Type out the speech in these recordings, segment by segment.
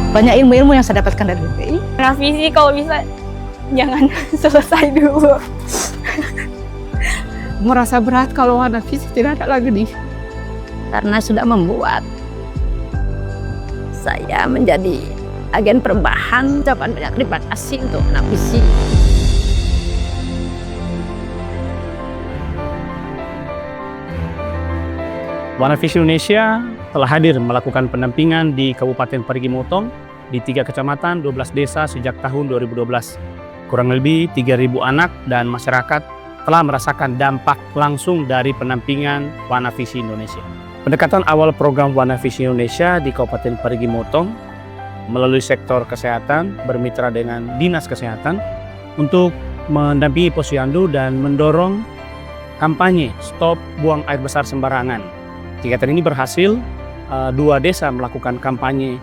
banyak ilmu-ilmu yang saya dapatkan dari BPI. Visi kalau bisa jangan selesai dulu. Merasa berat kalau Wahana Visi tidak ada lagi nih. Karena sudah membuat saya menjadi agen perubahan. Ucapan banyak terima kasih untuk Wahana Visi. Wahana Visi Indonesia telah hadir melakukan pendampingan di Kabupaten Parigi Motong di 3 kecamatan, 12 desa sejak tahun 2012. Kurang lebih 3.000 anak dan masyarakat telah merasakan dampak langsung dari pendampingan Wahana Visi Indonesia. Pendekatan awal program Wahana Visi Indonesia di Kabupaten Parigi Motong melalui sektor kesehatan bermitra dengan Dinas Kesehatan untuk mendampingi Posyandu dan mendorong kampanye stop buang air besar sembarangan. Kegiatan ini berhasil, 2 desa melakukan kampanye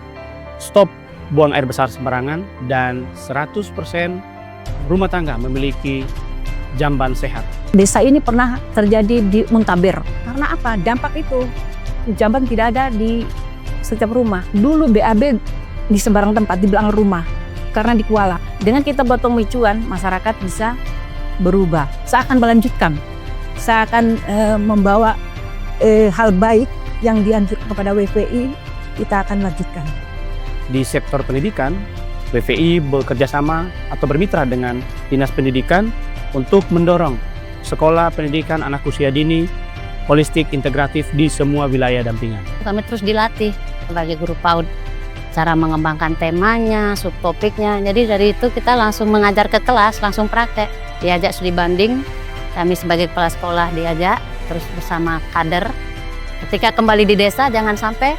stop buang air besar sembarangan dan 100% rumah tangga memiliki jamban sehat. Desa ini pernah terjadi di Muntaber. Karena apa? Dampak itu jamban tidak ada di setiap rumah. Dulu BAB di sembarang tempat, di belakang rumah. Karena di Kuala. Dengan kita buat pemicuan, masyarakat bisa berubah. Saya akan melanjutkan. Saya akan membawa hal baik yang dianjurkan kepada WVI, kita akan lanjutkan. Di sektor pendidikan, WVI bekerjasama atau bermitra dengan Dinas Pendidikan untuk mendorong sekolah pendidikan anak usia dini holistik integratif di semua wilayah dampingan. Kami terus dilatih sebagai guru PAUD, cara mengembangkan temanya, subtopiknya. Jadi dari itu kita langsung mengajar ke kelas, langsung praktek. Diajak studi banding, kami sebagai kepala sekolah diajak, terus bersama kader. Ketika kembali di desa jangan sampai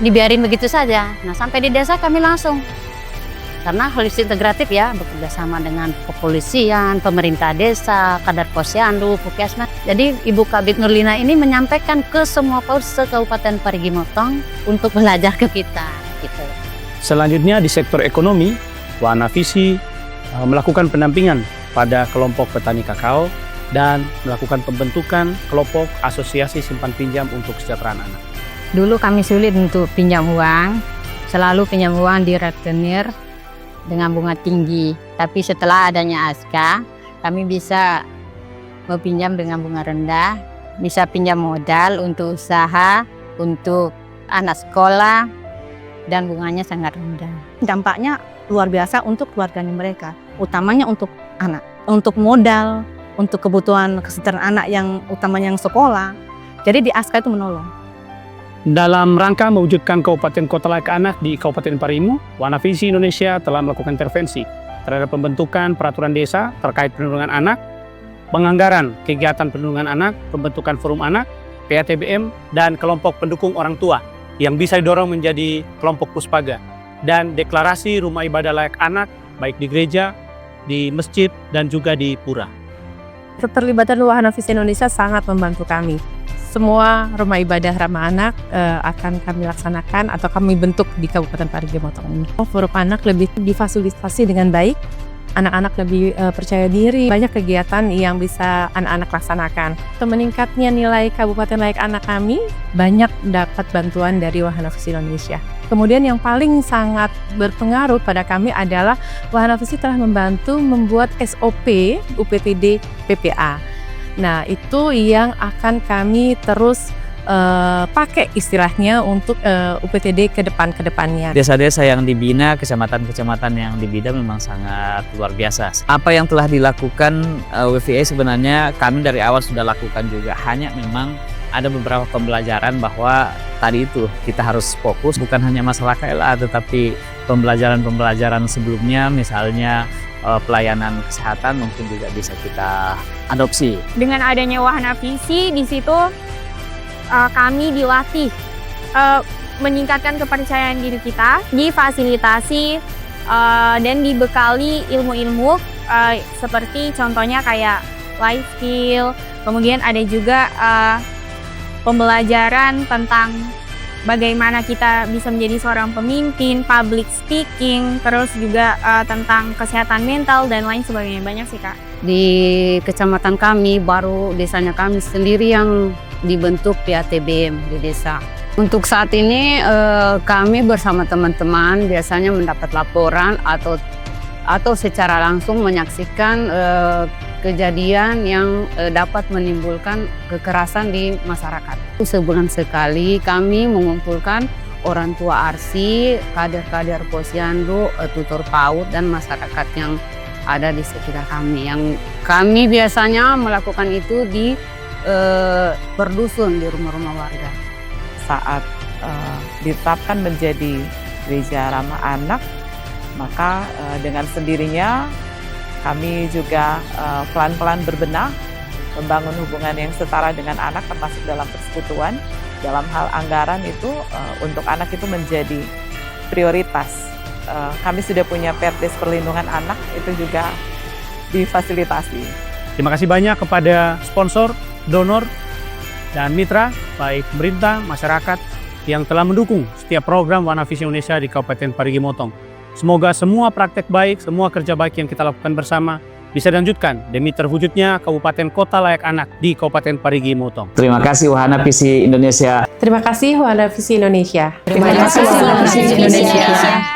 dibiarin begitu saja. Nah, sampai di desa kami langsung, karena holistik integratif ya, bekerja sama dengan kepolisian, pemerintah desa, kader Posyandu, Puskesmas. Jadi Ibu Kabid Nurlina ini menyampaikan ke semua PAUD se-Kabupaten Parigi Motong untuk belajar ke kita. Gitu. Selanjutnya di sektor ekonomi, Wahana Visi melakukan pendampingan pada kelompok petani kakao dan melakukan pembentukan kelompok asosiasi simpan pinjam untuk kesejahteraan anak. Dulu kami sulit untuk pinjam uang, selalu pinjam uang di retenir dengan bunga tinggi. Tapi setelah adanya ASKA, kami bisa meminjam dengan bunga rendah, bisa pinjam modal untuk usaha, untuk anak sekolah, dan bunganya sangat rendah. Dampaknya luar biasa untuk keluarganya mereka, utamanya untuk anak, untuk modal, untuk kebutuhan kesejahteraan anak yang utamanya yang sekolah. Jadi di ASKA itu menolong. Dalam rangka mewujudkan Kabupaten Kota Layak Anak di Kabupaten Parigi, Wahana Visi Indonesia telah melakukan intervensi terhadap pembentukan peraturan desa terkait perlindungan anak, penganggaran kegiatan perlindungan anak, pembentukan forum anak, PATBM, dan kelompok pendukung orang tua yang bisa didorong menjadi kelompok puspaga, dan deklarasi rumah ibadah layak anak baik di gereja, di masjid, dan juga di pura. Keterlibatan Wahana Visi Indonesia sangat membantu kami. Semua rumah ibadah ramah anak akan kami laksanakan atau kami bentuk di Kabupaten Parigi Motong ini. Forum anak lebih difasilitasi dengan baik, anak-anak lebih percaya diri, banyak kegiatan yang bisa anak-anak laksanakan. Untuk meningkatnya nilai Kabupaten Layak Anak kami, banyak dapat bantuan dari Wahana Visi Indonesia. Kemudian yang paling sangat berpengaruh pada kami adalah Wahana Visi telah membantu membuat SOP UPTD PPA. Nah, itu yang akan kami terus pakai istilahnya untuk UPTD ke depannya. Desa-desa yang dibina, kecamatan-kecamatan yang dibina memang sangat luar biasa. Apa yang telah dilakukan WVI sebenarnya kami dari awal sudah lakukan juga. Hanya memang ada beberapa pembelajaran bahwa tadi itu kita harus fokus bukan hanya masalah KLA, tetapi pembelajaran-pembelajaran sebelumnya, misalnya pelayanan kesehatan mungkin juga bisa kita adopsi. Dengan adanya Wahana Visi, di situ kami dilatih meningkatkan kepercayaan diri kita, difasilitasi dan dibekali ilmu-ilmu seperti contohnya kayak life skill, kemudian ada juga pembelajaran tentang bagaimana kita bisa menjadi seorang pemimpin, public speaking, terus juga tentang kesehatan mental dan lain sebagainya. Banyak sih, Kak. Di kecamatan kami, baru desanya kami sendiri yang dibentuk PATBM di desa. Untuk saat ini kami bersama teman-teman biasanya mendapat laporan atau secara langsung menyaksikan kejadian yang dapat menimbulkan kekerasan di masyarakat. Sebulan sekali kami mengumpulkan orang tua ARSI, kader-kader posyandu, tutor PAUD dan masyarakat yang ada di sekitar kami. Yang kami biasanya melakukan itu di berdusun di rumah-rumah warga. Saat ditetapkan menjadi gereja ramah anak, maka dengan sendirinya kami juga pelan-pelan berbenah, membangun hubungan yang setara dengan anak, termasuk dalam persekutuan. Dalam hal anggaran itu untuk anak itu menjadi prioritas. Kami sudah punya Perdes Perlindungan Anak, itu juga difasilitasi. Terima kasih banyak kepada sponsor, donor, dan mitra, baik pemerintah, masyarakat, yang telah mendukung setiap program Warna Visi Indonesia di Kabupaten Parigi Motong. Semoga semua praktek baik, semua kerja baik yang kita lakukan bersama bisa dilanjutkan demi terwujudnya Kabupaten Kota Layak Anak di Kabupaten Parigi Motong. Terima kasih Wahana Visi Indonesia. Terima kasih Wahana Visi Indonesia. Terima kasih Wahana Visi Indonesia.